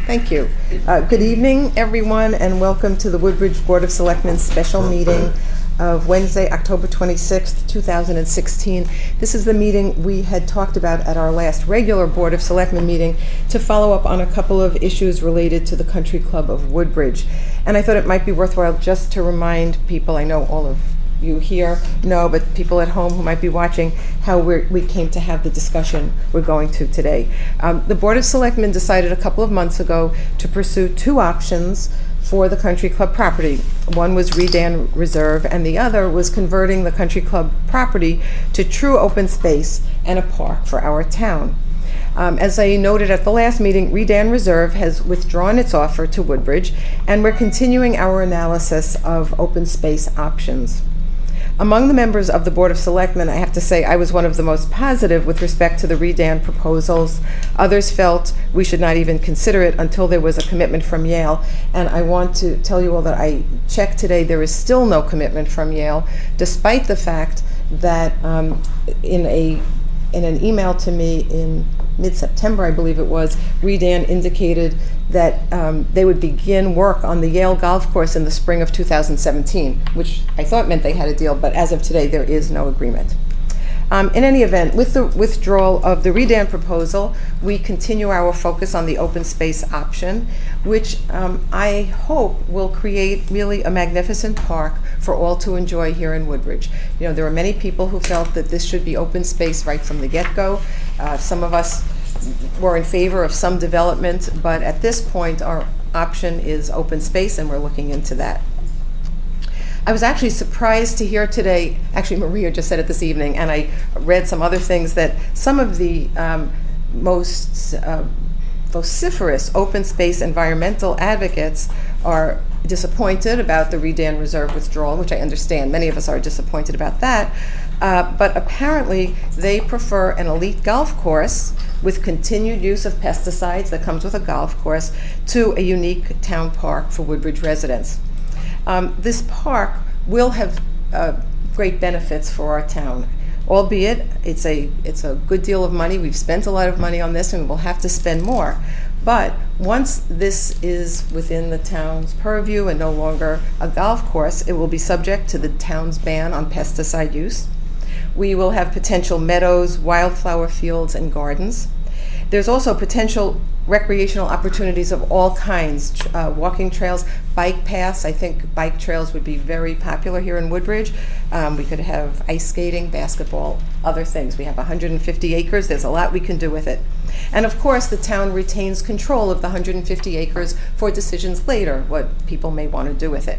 Thank you. Good evening, everyone, and welcome to the Woodbridge Board of Selectmen special meeting of Wednesday, October 26th, 2016. This is the meeting we had talked about at our last regular Board of Selectmen meeting to follow up on a couple of issues related to the Country Club of Woodbridge. And I thought it might be worthwhile just to remind people, I know all of you here know, but people at home who might be watching, how we came to have the discussion we're going to today. The Board of Selectmen decided a couple of months ago to pursue two options for the Country Club property. One was Redan Reserve, and the other was converting the Country Club property to true open space and a park for our town. As I noted at the last meeting, Redan Reserve has withdrawn its offer to Woodbridge, and we're continuing our analysis of open space options. Among the members of the Board of Selectmen, I have to say I was one of the most positive with respect to the Redan proposals. Others felt we should not even consider it until there was a commitment from Yale. And I want to tell you all that I checked today, there is still no commitment from Yale, despite the fact that in an email to me in mid-September, I believe it was, Redan indicated that they would begin work on the Yale golf course in the spring of 2017, which I thought meant they had a deal, but as of today, there is no agreement. In any event, with the withdrawal of the Redan proposal, we continue our focus on the open space option, which I hope will create really a magnificent park for all to enjoy here in Woodbridge. You know, there are many people who felt that this should be open space right from the get-go. Some of us were in favor of some development, but at this point, our option is open space, and we're looking into that. I was actually surprised to hear today, actually Maria just said it this evening, and I read some other things, that some of the most vociferous open space environmental advocates are disappointed about the Redan Reserve withdrawal, which I understand. Many of us are disappointed about that. But apparently they prefer an elite golf course with continued use of pesticides that comes with a golf course to a unique town park for Woodbridge residents. This park will have great benefits for our town, albeit it's a good deal of money. We've spent a lot of money on this, and we'll have to spend more. But once this is within the town's purview and no longer a golf course, it will be subject to the town's ban on pesticide use. We will have potential meadows, wildflower fields, and gardens. There's also potential recreational opportunities of all kinds, walking trails, bike paths. I think bike trails would be very popular here in Woodbridge. We could have ice skating, basketball, other things. We have 150 acres. There's a lot we can do with it. And of course, the town retains control of the 150 acres for decisions later, what people may want to do with it.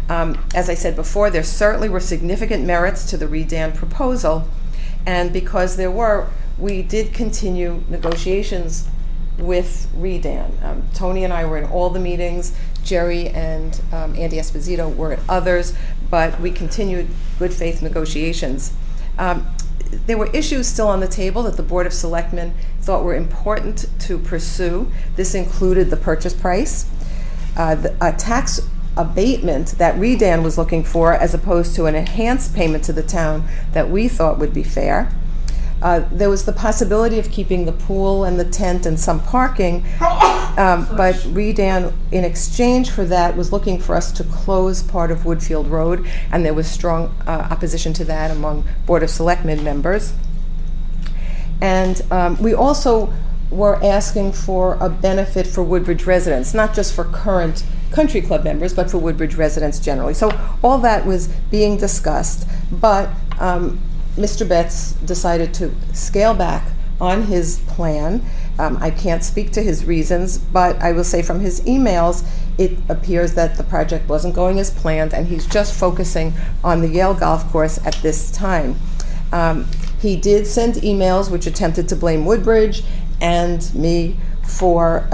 As I said before, there certainly were significant merits to the Redan proposal, and because there were, we did continue negotiations with Redan. Tony and I were in all the meetings. Jerry and Andy Esposito were at others, but we continued good faith negotiations. There were issues still on the table that the Board of Selectmen thought were important to pursue. This included the purchase price, a tax abatement that Redan was looking for, as opposed to an enhanced payment to the town that we thought would be fair. There was the possibility of keeping the pool and the tent and some parking, but Redan, in exchange for that, was looking for us to close part of Woodfield Road, and there was strong opposition to that among Board of Selectmen members. And we also were asking for a benefit for Woodbridge residents, not just for current Country Club members, but for Woodbridge residents generally. So all that was being discussed, but Mr. Betts decided to scale back on his plan. I can't speak to his reasons, but I will say from his emails, it appears that the project wasn't going as planned, and he's just focusing on the Yale golf course at this time. He did send emails which attempted to blame Woodbridge and me for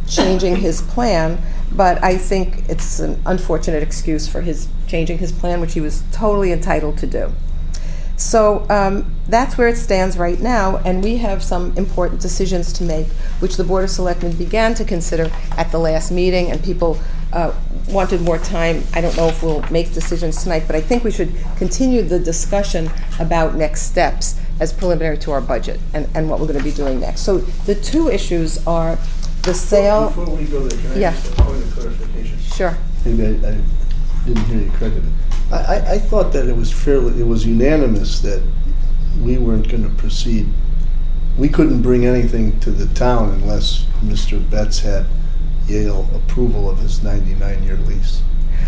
changing his plan, but I think it's an unfortunate excuse for his changing his plan, which he was totally entitled to do. So that's where it stands right now, and we have some important decisions to make, which the Board of Selectmen began to consider at the last meeting, and people wanted more time. I don't know if we'll make decisions tonight, but I think we should continue the discussion about next steps as preliminary to our budget and what we're going to be doing next. So the two issues are the sale, Before we go there, can I Yeah. just have a point of clarification? sure. Maybe I didn't hear you correctly. I thought that it was unanimous that we weren't going to proceed. We couldn't bring anything to the town unless Mr. Betts had Yale approval of his 99-year lease.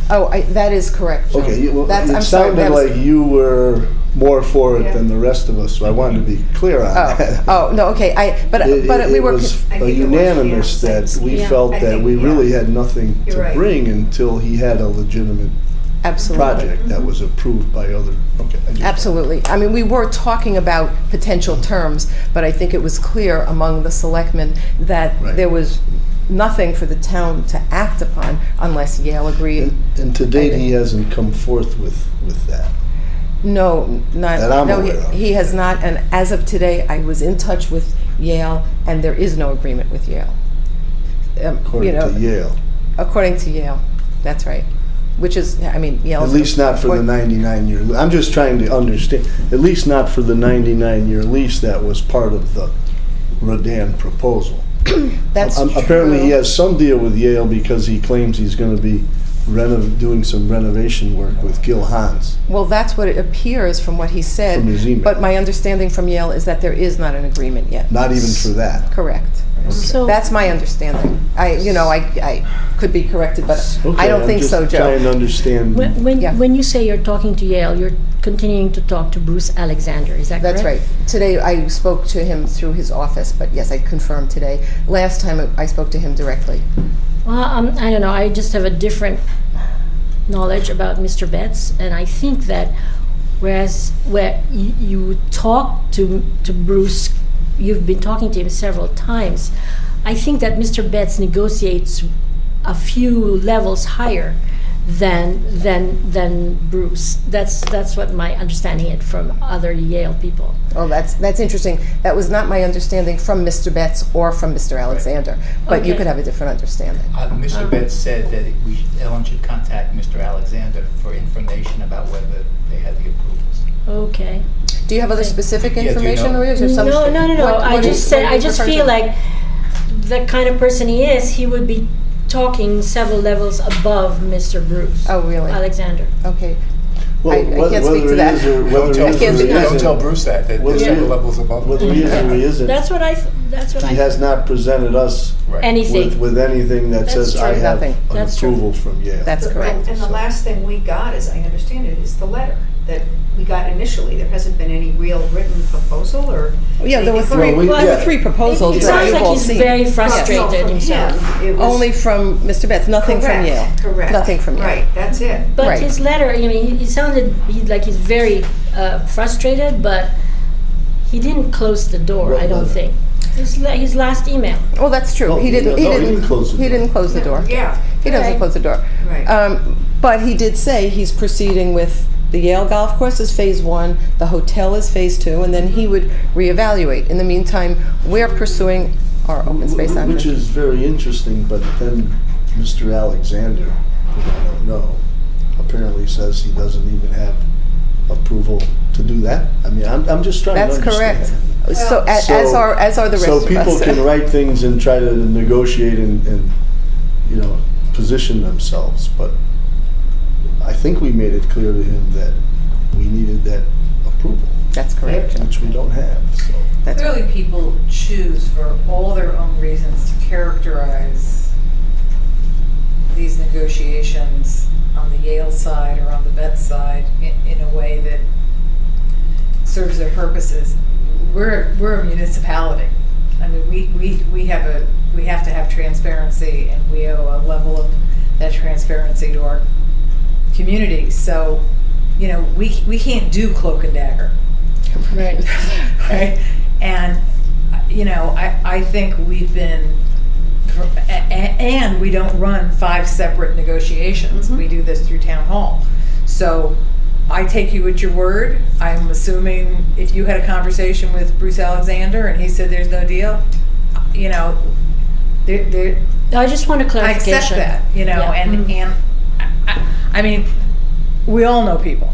Oh, that is correct, Joe. Okay, well, That's- it I'm sorry, sounded that was- like you were more for it Yeah. than the rest of us, so I wanted to be clear on that. Oh, no, okay, but we were. It was I think it was unanimous that unanimous. we Yeah. felt I that think, we yeah. really had nothing You're to right. bring until he had a legitimate Absolutely. project that was approved by other, okay. I just- Absolutely. I mean, we were talking about potential terms, but I think it was clear among the selectmen that Right. there was nothing for the town to act upon unless Yale agreed. And to date, he hasn't come forth with that. No, not, That I'm no, aware of. he has not, and as of today, I was in touch with Yale, and there is no agreement with Yale. You According know, to Yale. According to Yale, that's right. Which is, I mean, Yale. At least not for the 99-year, I'm just trying to understand, at least not for the 99-year lease that was part of the Rodan proposal. That's Apparently, he true. has some deal with Yale because he claims he's going to be doing some renovation work with Gil Hans. Well, that's what it appears from what he said. From his email. But my understanding from Yale is that there is not an agreement yet. Not even for that. Correct. So, That's my understanding. I could be corrected, but I don't think so, I'm just trying Joe. to understand. Yeah. when you say you're talking to Yale, you're continuing to talk to Bruce Alexander, is that That's correct? right. Today, I spoke to him through his office, but yes, I confirmed today. Last time, I spoke to him directly. Well, I don't know, I just have a different knowledge about Mr. Betts, and I think that whereas where you talk to Bruce, you've been talking to him several times, I think that Mr. Betts negotiates a few levels higher than Bruce. That's what my understanding it from other Yale people. Oh, that's interesting. That was not my understanding from Mr. Betts or from Mr. Alexander, but you Okay. could have a different understanding. Mr. Betts said that Ellen should contact Mr. Alexander for information about whether they had the approvals. Okay. Do you have other specific do you information, know? or is there some? No. What I do you- just said, what do I you just refer feel to? like the kind of person he is, he would be talking several levels above Mr. Bruce. Oh, really? Alexander. Okay. Well, I can't speak to whether that. he is or Don't whether tell he is can't or speak he to that. Don't isn't. tell Bruce that Whether there's he several is- levels above. Whether he is or he isn't, That's what he has not presented us Right. anything. with anything that That's says true. I have Nothing. an That's true. approval from Yale. That's correct. And the last thing we got, as I understand it, is the letter that we got initially. There hasn't been any real written proposal or. Yeah, there were anything three. Well, There were yeah. three proposals It that sounds you've like all he's seen. very from- frustrated no, from himself. him. It was- Only from Mr. Betts, nothing from Correct, Yale. Correct. Nothing from Yale. Right, that's it. But Right. his letter, I mean, he sounded like he's very frustrated, but he didn't close the door, What I don't letter? think. His last email. Well, that's true. No, He didn't. no, he didn't close the He door. didn't close the door. Yeah. He doesn't Okay. close the door. Right. But he did say he's proceeding with the Yale Golf Course is phase 1, the hotel is phase 2, and then he would reevaluate. In the meantime, we're pursuing our open space Which option. is very interesting, but then Mr. Alexander, who I don't know, apparently says he doesn't even have approval to do that. I mean, I'm just trying That's to understand. correct. So, So- as are the rest So of us. people can write things and try to negotiate and, position themselves, but I think we made it clear to him that we needed that approval, That's correct. Jim. which we don't have, so. That's Clearly, people choose for all their own reasons to characterize these negotiations on the Yale side or on the Betts side in a way that serves their purposes. We're a municipality. I mean, we have to have transparency, and we owe a level of that transparency to our community. So, we can't do cloak and dagger. Right. Right? And, I think we've been, and we don't run 5 separate negotiations. We do this through town hall. So I take you at your word. I'm assuming if you had a conversation with Bruce Alexander and he said there's no deal, I just want a I clarification. accept that, Yeah. and I mean, we all know people.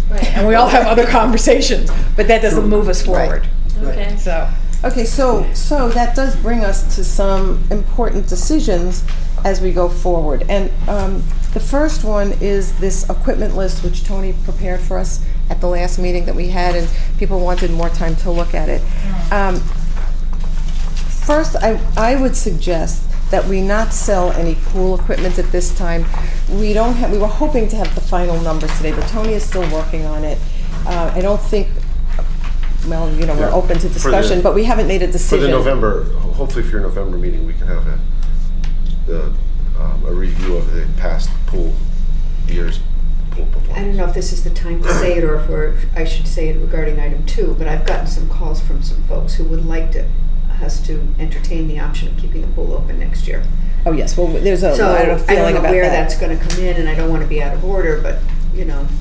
Right. And we all have other conversations, but that doesn't move us forward. Okay. So, Okay, so that does bring us to some important decisions as we go forward. And the first one is this equipment list, which Tony prepared for us at the last meeting that we had, and people wanted more time to look at it. First, I would suggest that we not sell any pool equipment at this time. We were hoping to have the final numbers today, but Tony is still working on it. I don't think, well, we're Yeah. open to discussion, but we haven't made a For decision. the November, hopefully for your November meeting, we can have a review of the past year's pool performance. I don't know if this is the time to say it, or if I should say it regarding item 2, but I've gotten some calls from some folks who would like us to entertain the option of keeping the pool open next year. Oh, yes, well, there's a So lot I of don't feeling know about where that. that's gonna come in, and I don't wanna be out of order, but,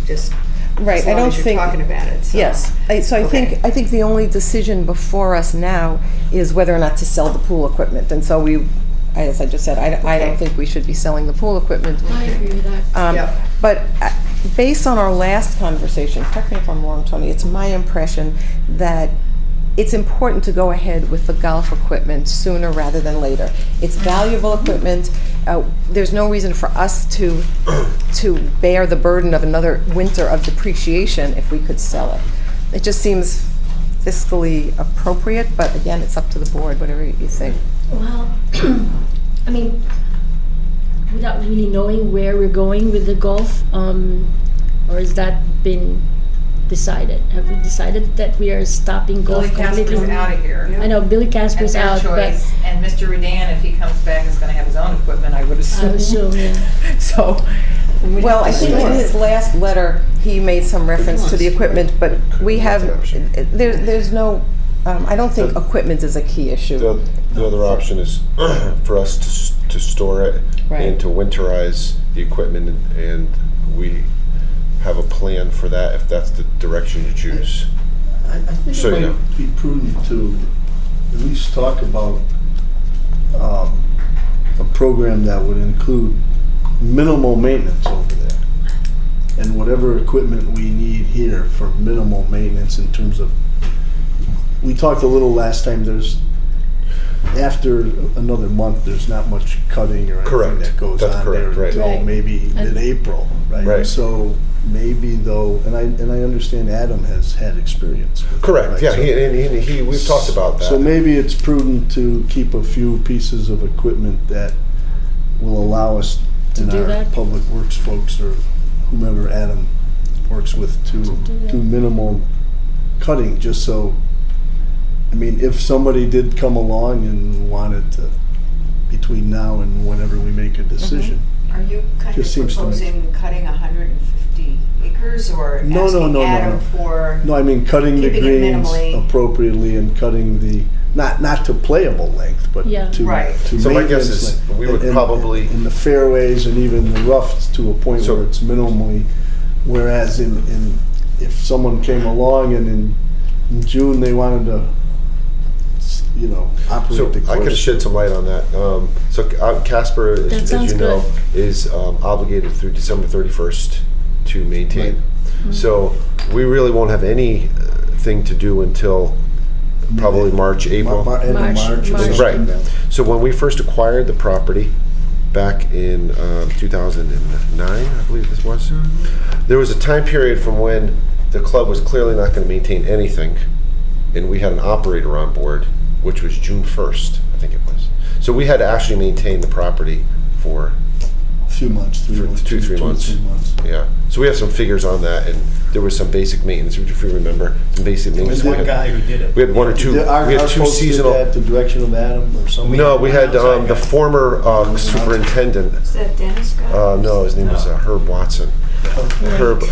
just Right, as I long don't as you're think. talking about it, so. Yes, so Okay. I think the only decision before us now is whether or not to sell the pool equipment. And so as I just said, I don't Okay. think we should be selling the pool equipment. I agree with that. Yep. But based on our last conversation, correct me if I'm wrong, Tony, it's my impression that it's important to go ahead with the golf equipment sooner rather than later. It's valuable equipment. There's no reason for us to bear the burden of another winter of depreciation if we could sell it. It just seems fiscally appropriate, but again, it's up to the board, whatever you think. Well, I mean, without really knowing where we're going with the golf, or has that been decided? Have we decided that we are stopping golf Billy completely? Casper's out of here. I know Billy Casper's And out, their but choice. And Mr. Redan, if he comes back, is gonna have his own equipment, I would I assume. assume, yeah. So. we'd Well, have I to think see. in his last letter, he made some reference to the equipment, but we have, there's no, I don't think equipment is a key issue. The other option is for us to store it Right. and to winterize the equipment, and we have a plan for that if that's the direction you choose. I think So, it yeah. might be prudent to at least talk about a program that would include minimal maintenance over there. And whatever equipment we need here for minimal maintenance in terms of, we talked a little last time, after another month, there's not much cutting or anything Correct. that goes That's on correct, there right. until Right. maybe And- mid-April, right? Right. So maybe though, and I understand Adam has had experience with it, Correct, right? yeah, So- we've talked about that. So maybe it's prudent to keep a few pieces of equipment that will allow us To and do our that? public works folks or whomever Adam works with to do that. do minimal cutting, just so, I mean, if somebody did come along and wanted to, between now and whenever we make a decision. Are you kind of Just seems to make- proposing cutting 150 acres, or No, no, asking no, Adam no. for? No, I mean, cutting the Keeping it greens minimally. appropriately and cutting the, not to playable length, but Yeah. to Right. to So my guess maintenance is length. we would And- probably- in the fairways and even the roughs to a point So- where it's minimally, whereas if someone came along and in June they wanted to, So operate the course. I can shed some light on that. Casper, That as sounds you know, good. is obligated through December 31st to maintain. Right. So we really won't have anything to do until probably March, April. End of March, March. or March. something. Right. So when we first acquired the property back in 2009, I believe this was, there was a time period from when the club was clearly not going to maintain anything, and we had an operator on board, which was June 1st, I think it was. So we had to actually maintain the property for, A few months, 3 For months. 2-3 2 or months. 3 months. yeah. So we have some figures on that, and there was some basic maintenance, if you remember, some basic There was maintenance. one guy who did it. We had one or two, Our we had two folks did seasonal. that at the direction of Adam or something? No, we had outside the guy. former superintendent. Is that Dennis guy? No, his name was Herb Watson. Herb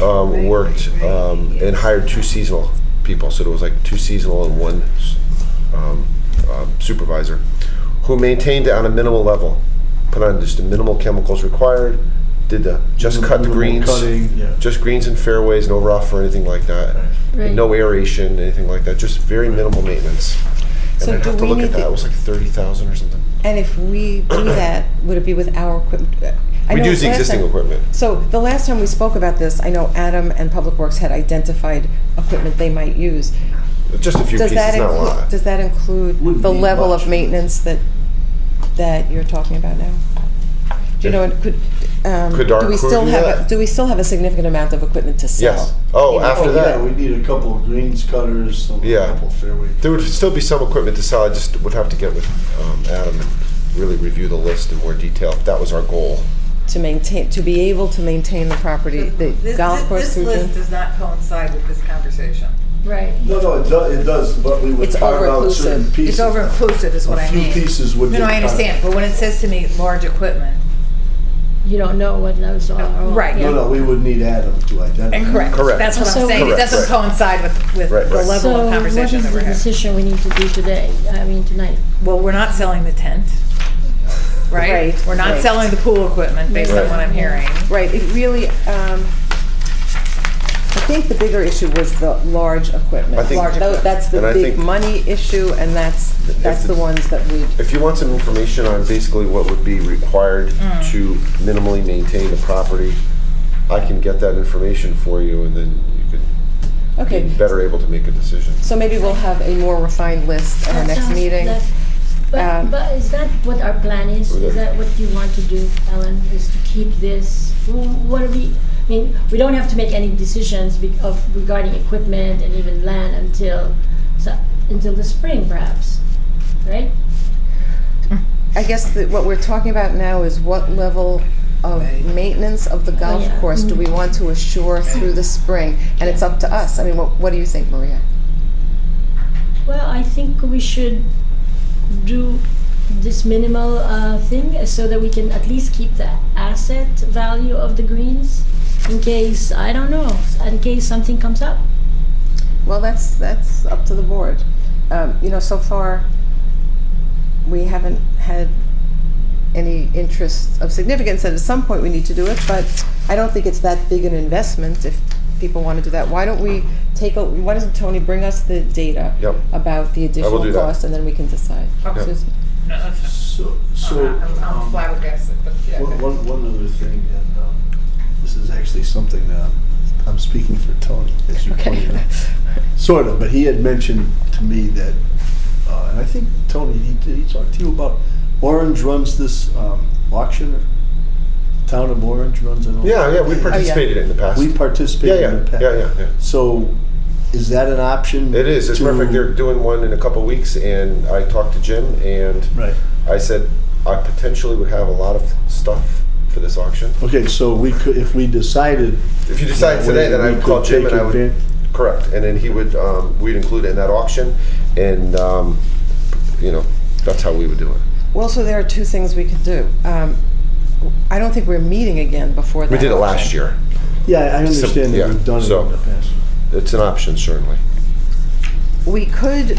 worked and hired 2 seasonal people, so there was like 2 seasonal and 1 supervisor, who maintained it on a minimal level, put on just the minimal chemicals required, did the just cut Minimal greens, cutting, yeah. just greens and fairways, no rough or anything like that, Right. no aeration, anything like that, just very minimal maintenance. So And I'd do have to we look need at that, to- it was like 30,000 or something. And if we do that, would it be with our equipment? I We know use the last existing time- equipment. So the last time we spoke about this, I know Adam and Public Works had identified equipment they might use. Just a few Does pieces, that not a include, lot. does that include Wouldn't the be level much. of maintenance that you're talking about now? Do you know, it could, Could our do we crew still do have, that? do we still have a significant amount of equipment to sell? Yes. Oh, You know, after Oh, that. yeah, we need a couple of greens cutters, a Yeah. couple of fairway. There would still be some equipment to sell. I just would have to get with Adam and really review the list in more detail. That was our goal. To maintain, to be able to maintain the property, the golf course This through list June? does not coincide with this conversation. Right. No, it does, but we would It's carve out certain over-inclusive. pieces. It's over-inclusive is what I mean. A few pieces would No, get I cut. understand, but when it says to me, large equipment, You don't know what those are. or- Right. yeah. No, we would need Adam to identify. correct. Correct. That's what So- I'm saying. It Correct, doesn't right. coincide with Right, the right. level of conversation that So we're what is the having. decision we need to do today? I mean, tonight? Well, we're not selling the tent, right? Right, We're not right. selling the pool equipment based on Right. what I'm hearing. Right, it really, I think the bigger issue was the large equipment. I think- Large equipment. That's And the I big think- money issue, and that's the ones that we, If you want some information on basically what would be required to minimally maintain the property, I can get that information for you, and then you could okay. be better able to make a decision. So maybe we'll have a more refined list at our That next sounds- meeting. But is that what our plan is? Is that what you want to do, Ellen, is to keep this? What are we, I mean, we don't have to make any decisions regarding equipment and even land until the spring perhaps, right? I guess that what we're talking about now is what level of maintenance of the golf yeah. course do we want to assure through the spring? And it's up to us. I mean, what do you think, Maria? Well, I think we should do this minimal thing so that we can at least keep the asset value of the greens in case, I don't know, in case something comes up. Well, that's up to the board. So far, we haven't had any interest of significance, and at some point we need to do it, but I don't think it's that big an investment if people want to do that. Why doesn't Tony bring us the data Yep. about the I will additional do that. cost, and then we can decide. Okay. Susan? No, that's So, I'm flabbergasted, but yeah. one other thing, and this is actually something I'm speaking for Tony, as you Okay. pointed out. Sort of, but he had mentioned to me that, and I think, Tony, he talked to you about Orange runs this auction, Town of Orange runs an auction. Yeah, we participated in the past. We participated in the past. Yeah. So, is that an option? It is. It's to- perfect. They're doing one in a couple weeks, and I talked to Jim, and Right. I said I potentially would have a lot of stuff for this auction. Okay, so we could, if we decided. If you decide today, then I would call Jim, and I would. Correct, and then he would. We'd include it in that auction, and that's how we would do it. Well, so there are two things we could do. I don't think we're meeting again before that. We did it auction. last year. Yeah, I understand yeah, that we've done it so- in the past. It's an option, certainly. We could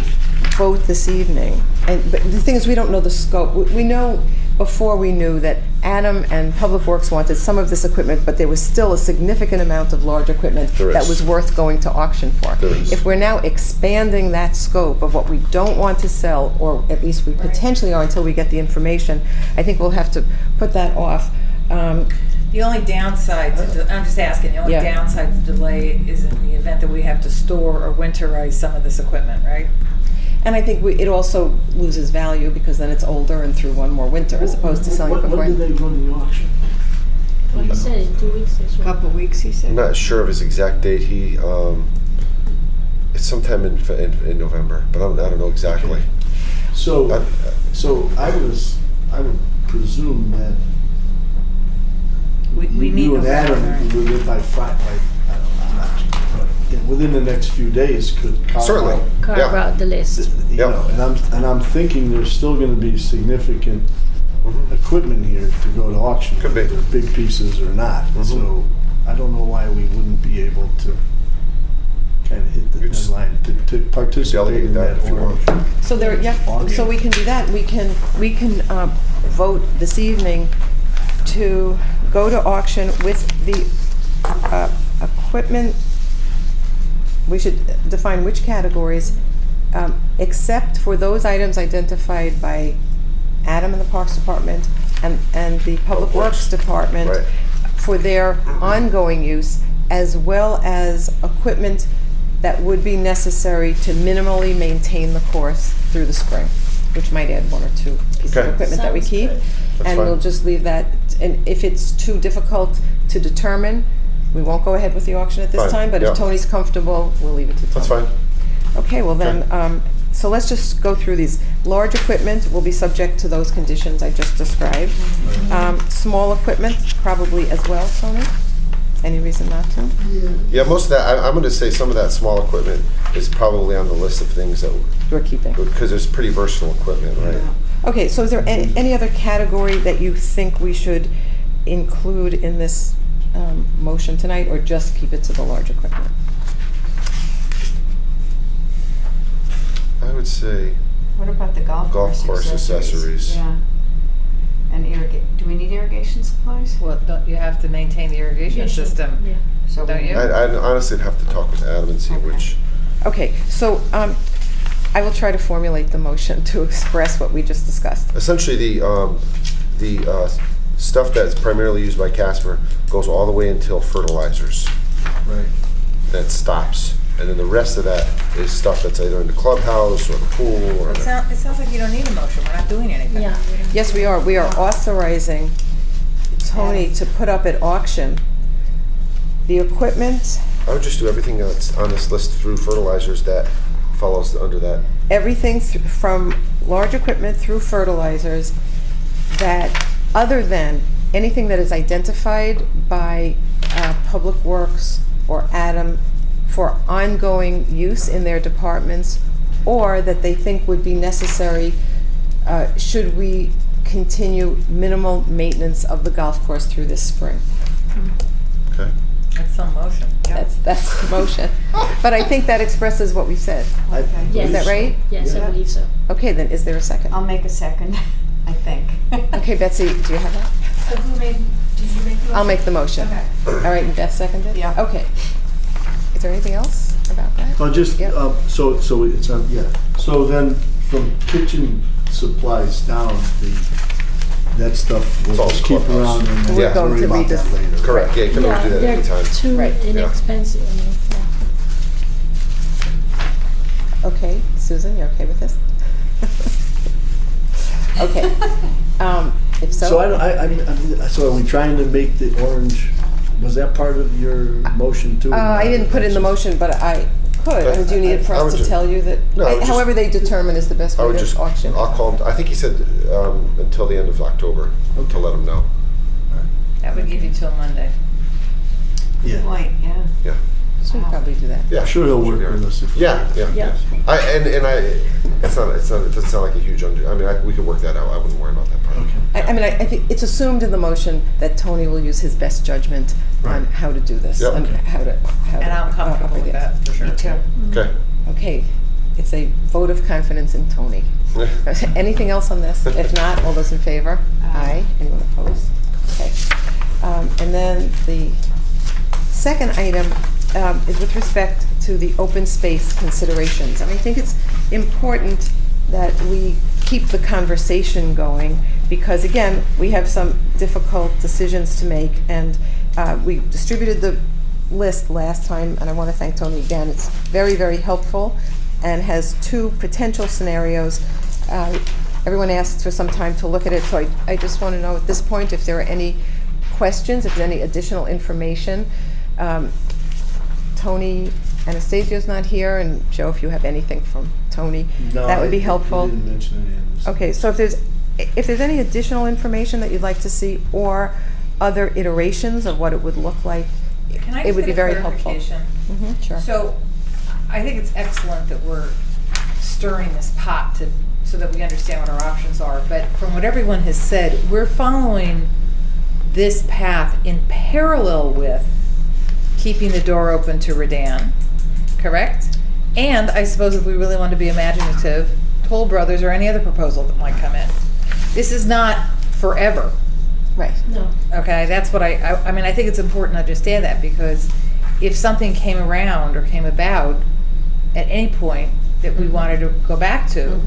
vote this evening, but the thing is, we don't know the scope. We know before we knew that Adam and Public Works wanted some of this equipment, but there was still a significant amount of large equipment There that is. was worth going to auction for. There is. If we're now expanding that scope of what we don't want to sell, or at least we potentially are until we get the information, I think we'll have to put that off. The only downside I'm just asking, the only Yeah. downside to delay is in the event that we have to store or winterize some of this equipment, right? And I think it also loses value because then it's older and through one more winter as opposed to selling it before. When do they run the auction? Like I said, in 2 weeks or so. Couple weeks, he said. I'm not sure of his exact date. It's sometime in November, but I don't know exactly. So, Uh, I would presume that We need you and November, Adam, right? within I don't know, but within the next few days could carve Certainly. out, Carve Yeah. out the list. you Yep. know, and I'm thinking there's still gonna be significant equipment here to go to auction. Could be. Whether they're big pieces or not, so I don't know why we wouldn't be able to kind of hit the You just deadline to participate delegate in that that if you want. orange. So so we can do that. We can vote this evening to go to auction with the equipment. We should define which categories, except for those items identified by Adam in the Parks Department and the Public Works Department Right. for their ongoing use, as well as equipment that would be necessary to minimally maintain the course through the spring, which might add 1 or 2 pieces of Okay. equipment that we Sounds keep. good. That's And fine. we'll just leave that, and if it's too difficult to determine, we won't go ahead with the auction at this Fine, time, but yeah. if Tony's comfortable, we'll leave it to Tony. That's fine. Okay, well then, so let's just go through these. Large equipment will be subject to those conditions I just described. Small equipment, probably as well, Tony? Any reason not to? Yeah, most of that, I'm gonna say some of that small equipment is probably on the list of things that, We're keeping. because there's pretty versatile equipment, right? Okay, so is there any other category that you think we should include in this motion tonight, or just keep it to the large equipment? I would say, What about the golf Golf course accessories. Yeah. And do we need irrigation supplies? Well, don't you have to maintain the irrigation Yeah, sure. system? Yeah. So Don't you? I'd honestly have to talk with Adam and see Okay. which, Okay, so I will try to formulate the motion to express what we just discussed. essentially the stuff that's primarily used by Casper goes all the way until fertilizers. Right. That stops. And then the rest of that is stuff that's either in the clubhouse or the pool or. It sounds like you don't need a motion, we're not doing anything. Yeah. Yes, we are. We are authorizing Tony to put up at auction the equipment, I would just do everything that's on this list through fertilizers that follows under that. everything from large equipment through fertilizers, that other than anything that is identified by Public Works or Adam for ongoing use in their departments, or that they think would be necessary should we continue minimal maintenance of the golf course through this spring. Okay. That's some motion. That's the motion. But I think that expresses what we said. Okay. Yes. Is that right? Yes, Yeah. I believe so. Okay, then is there a second? I'll make a second, I think. Okay, Betsy, do you have that? So who made, did you make the motion? I'll make the motion. Okay. All right, and Beth seconded? Yeah. Okay. Is there anything else about that? Well, just, Yep. so it's, yeah. So then, from kitchen supplies down, that stuff It's all we'll just keep clubhouse. around and We're then going worry to about that redis- later. Correct, yeah, you can always do that they're anytime. too Right. Yeah. inexpensive. I mean, yeah. Okay, Susan, you okay with this? Okay. If so. So so are we trying to make the orange, was that part of your motion too? I didn't put it in the motion, but I could. I mean, do you need it for I us would to ju- tell you that, No, I would just- however they determine is the best I way would just, to auction? I'll call him, I think he said until the end of October to let him know. That would give you till Monday. Yeah. Point, yeah. Yeah. So we probably do that. Yeah. I'm sure he'll work Should be with all us if. Yeah, yeah. Yeah. It's not, it doesn't sound like a huge we could work that out. I wouldn't worry about that part. Okay. I mean, I think it's assumed in the motion that Tony will use his best judgment on Right. how to do this. Yep. And Okay. how to. And I'm comfortable with that, for sure. Me too. Okay. Okay, it's a vote of confidence in Tony. Anything else on this? If not, all those in favor? Aye. Anyone opposed? Okay. And then the second item is with respect to the open space considerations. And I think it's important that we keep the conversation going because, again, we have some difficult decisions to make. And we distributed the list last time, and I want to thank Tony again. It's very, very helpful and has 2 potential scenarios. Everyone asked for some time to look at it, so I just want to know at this point if there are any questions, if there's any additional information. Tony Anastasio's not here, and Joe, if you have anything from Tony, No, that would be I helpful. didn't mention any of this. Okay, so if there's any additional information that you'd like to see or other iterations of what it would look like, Can I it just would get be a very helpful. clarification? Sure. So, I think it's excellent that we're stirring this pot so that we understand what our options are, but from what everyone has said, we're following this path in parallel with keeping the door open to Redan, correct? And I suppose if we really want to be imaginative, Toll Brothers or any other proposal that might come in. This is not forever. Right. No. Okay, that's what I mean, I think it's important to understand that because if something came around or came about at any point that we wanted to go back to,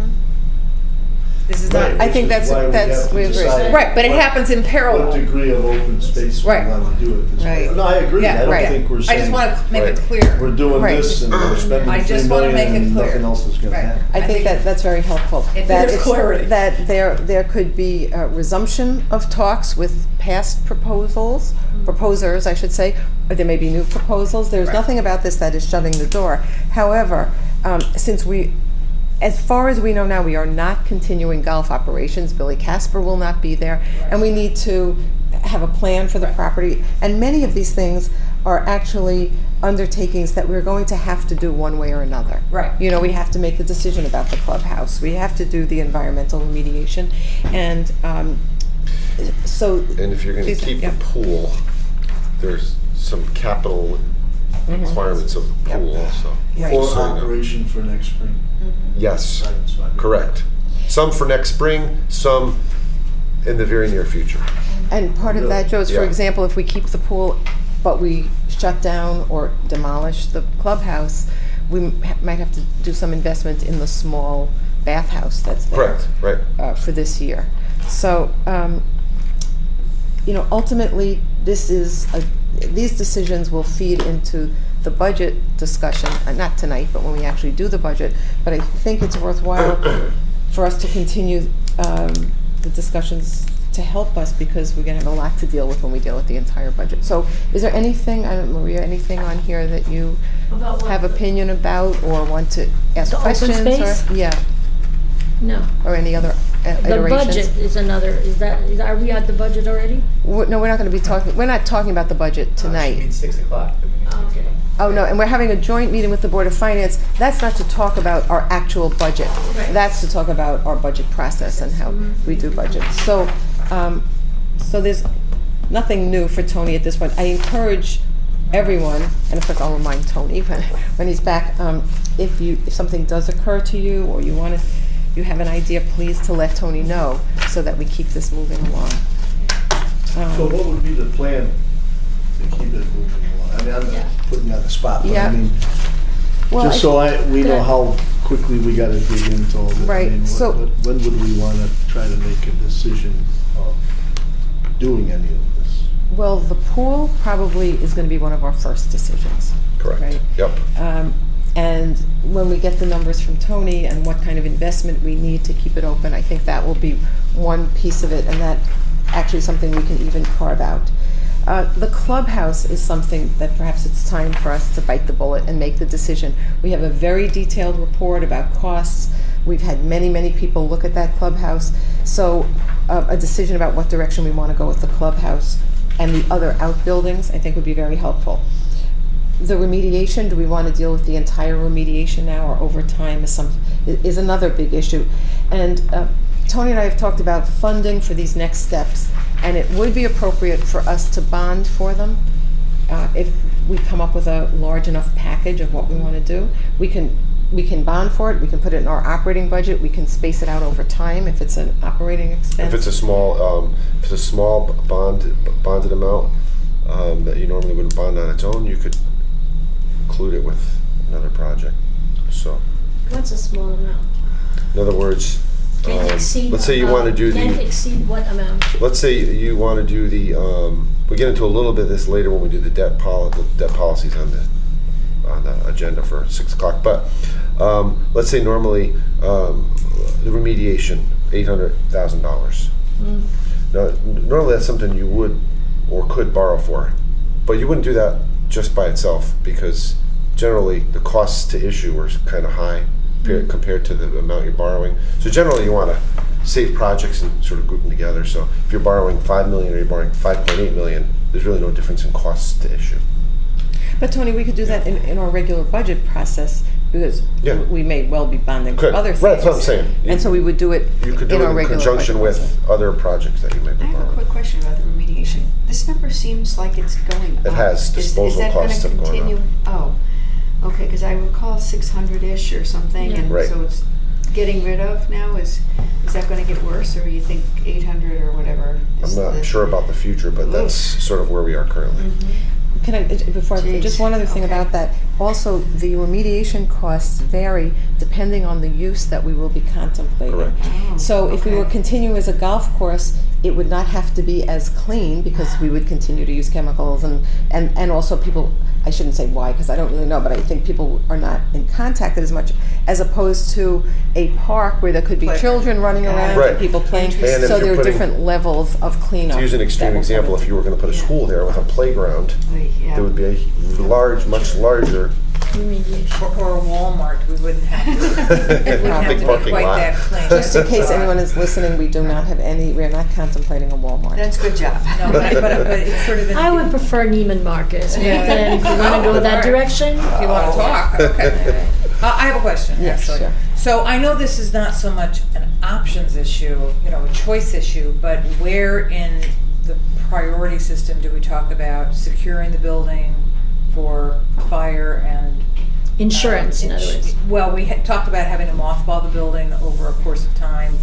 This is Right. not, I think Which is why we have to we agree. decide Right, but it what- happens in What parallel. degree of open space we Right. want to do at this Right. point. No, I agree. Yeah, I right. don't think we're I saying. just want to make it Right. clear. We're doing Right. this and we're spending I 3 just wanna million make it and clear. nothing else is gonna Right. happen. I think that that's very helpful. It That gives it's- clarity. That there could be a resumption of talks with past proposers, I should say, or there may be new proposals. There's Right. nothing about this that is shutting the door. However, since as far as we know now, we are not continuing golf operations. Billy Casper will not be there, and we need to have a plan for the property. And many of these things are actually undertakings that we're going to have to do one way or another. Right. You know, we have to make the decision about the clubhouse. We have to do the environmental remediation, and so. And if you're gonna Please, keep yeah. the pool, there's some capital requirements of the pool also. Right. For So, you know. operation for next spring. Yes, Right, so I mean- correct. Some for next spring, some in the very near future. And part of that, Joe, is, for Yeah. example, if we keep the pool, but we shut down or demolish the clubhouse, we might have to do some investment in the small bathhouse that's there. Correct, right. For this year. So, ultimately, these decisions will feed into the budget discussion, not tonight, but when we actually do the budget. But I think it's worthwhile for us to continue the discussions to help us, because we're going to have a lot to deal with when we deal with the entire budget. So is there anything, I don't know, Maria, anything on here that you About what? have opinion about or want to ask The open questions? space? Or, yeah, No. or any other The iterations? budget is another, are we at the budget already? No, we're not going to be talking, we're not talking about the budget It tonight. means 6 o'clock. Okay. Oh, no, and we're having a joint meeting with the Board of Finance. That's not to talk about our actual budget. Right. That's to talk about our budget process and how we do budgets. So, so there's nothing new for Tony at this point. I encourage everyone, and of course I'll remind Tony when he's back, if something does occur to you or you have an idea, please to let Tony know so that we keep this moving along. So what would be the plan to keep it moving along? I mean, I'm not putting you on the spot, but Yeah. I mean, Well, just so we know how quickly we gotta dig into all this. Right, I mean, so- when would we wanna try to make a decision of doing any of this? Well, the pool probably is going to be one of our first decisions. Correct. Right? Yep. And when we get the numbers from Tony and what kind of investment we need to keep it open, I think that will be one piece of it, and that actually is something we can even carve out. The clubhouse is something that perhaps it's time for us to bite the bullet and make the decision. We have a very detailed report about costs. We've had many, many people look at that clubhouse. So a decision about what direction we want to go with the clubhouse and the other outbuildings, I think, would be very helpful. The remediation, do we want to deal with the entire remediation now or over time is another big issue. And Tony and I have talked about funding for these next steps, and it would be appropriate for us to bond for them. If we come up with a large enough package of what we want to do, we can bond for it, we can put it in our operating budget, we can space it out over time if it's an operating expense. If it's a small bonded amount that you normally wouldn't bond on its own, you could include it with another project. So, What's a small amount? in other words, Can't exceed. let's say you want to do Can't the. exceed what amount? Let's say you want to do the. We get into a little bit of this later when we do the debt policies on the agenda for 6 o'clock. But let's say normally the remediation $800,000. Now, normally that's something you would or could borrow for, but you wouldn't do that just by itself, because generally the costs to issue are kind of high compared to the amount you're borrowing. So generally you want to save projects and sort of group them together. So if you're borrowing $5 million or you're borrowing $5.8 million, there's really no difference in costs to issue. But Tony, we could do that in our regular budget process, because Yeah. we may well be bonding for Could. other things. Right, that's what I'm saying. And so we would do it You could do in it our in regular conjunction budget with process. other projects that you may be I have a borrowing. quick question about the remediation. This number seems like it's going up. It has. Disposal costs have gone up. Is that going to continue? Oh, okay, because I recall 600-ish or something, Yeah. and Right. so it's getting rid of now. Is that going to get worse, or you think 800 or whatever? I'm is not the- sure about the future, but that's sort of where we are currently. Mhm. Can I, before, Jeez, just one other thing okay. about that. Also, the remediation costs vary depending on the use that we will be contemplating. Correct. Oh, So if we were okay. continuing as a golf course, it would not have to be as clean because we would continue to use chemicals and also people, I shouldn't say why because I don't really know, but I think people are not in contact as much as opposed to a park where there could be Playground. children running around Right. and people playing. And if So there you're are putting- different levels of cleanup. To use an extreme that will come example, in. if you were gonna put a Yeah. school there with a playground, Yeah. there would be a large, much larger, Remediation. Or a Walmart, we wouldn't have to, it wouldn't have Big to be parking quite lot. that clean. Just in case anyone is listening, we do not have any, we're not contemplating a Walmart. That's a good job. No, but it's sort of in. I would prefer Neiman Marcus, but Yeah. then if you want to go that direction, If you want to talk, okay. I have a question, Yes, actually. sure. So I know this is not so much an options issue, a choice issue, but where in the priority system do we talk about securing the building for fire and insurance, in other words. Well, we had talked about having to mothball the building over a course of time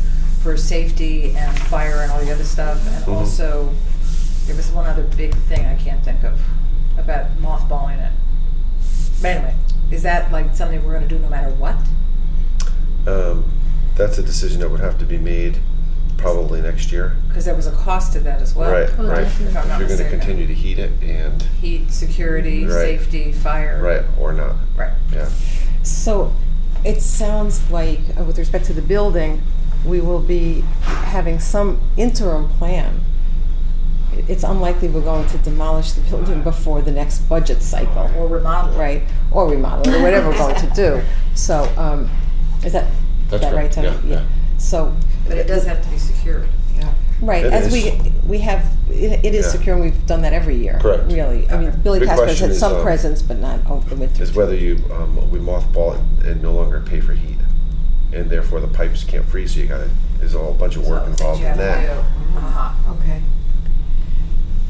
for safety and fire and all the other stuff, and also there was one other big thing I can't think of about mothballing it. But anyway, is that like something we're going to do no matter what? that's a decision that would have to be made probably next year. Because there was a cost to that as well. Right, Oh, right. definitely. If I'm not You're gonna mistaken. continue to heat it and, Heat, security, Right. safety, fire. right, or not, Right. yeah. So it sounds like, with respect to the building, we will be having some interim plan. It's unlikely we're going to demolish the building before the next budget cycle, Or remodel. right? Or remodel it, or whatever we're going to do. So, is that That's right, correct, Tony? yeah, yeah. So, But it does have to be secured. right, It as is. we have, it is Yeah. secure, and we've done that every year. Correct. Really. I mean, Okay. Billy Big Casper's question had is, some presence, but not over the winter. Is whether you, we mothball it and no longer pay for heat. And therefore the pipes can't freeze, so you gotta, there's a whole bunch of work So, things involved you in have to that. do. Uh-huh. Okay.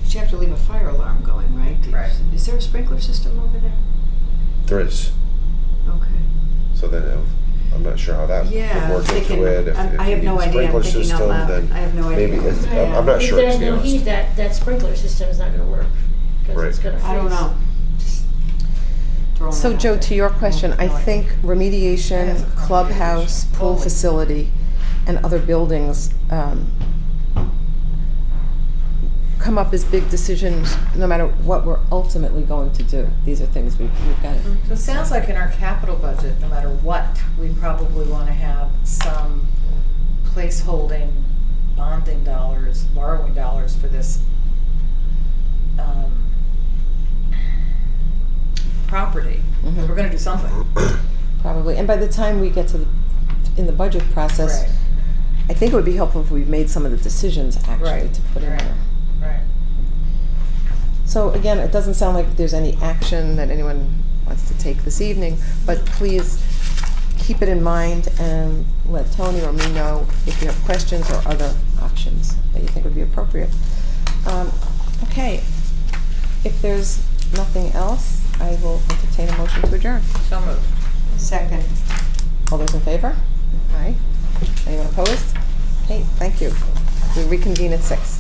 But you have to leave a fire alarm going, right? Right. Is there a sprinkler system over there? There is, Okay. so then I'm not sure how that would Yeah, I'm work thinking- into it. If I you have no need a idea. I'm sprinkler thinking out system, loud. then I have no idea. maybe it's, Yeah. I'm not If sure, to there's be no honest. heat, that sprinkler system is not going to work because it's Right. going to freeze. I don't know. Just throwing So that out Joe, there. to your question, I No idea. think That is remediation, a clubhouse, complication. pool Totally. facility, and other buildings come up as big decisions no matter what we're ultimately going to do. These are things we've got to. So it sounds like in our capital budget, no matter what, we probably want to have some placeholding bonding dollars, borrowing dollars for this property. Mhm. We're going to do something. Probably. And by the time we get to in the budget process, Right. I think it would be helpful if we made some of the decisions actually Right. to put in Right. there. Right. So again, it doesn't sound like there's any action that anyone wants to take this evening, but please keep it in mind and let Tony or me know if you have questions or other options that you think would be appropriate. Okay, if there's nothing else, I will entertain a motion to adjourn. So moved. Second. All those in favor? Aye. Anyone opposed? Okay, thank you. We reconvene at 6.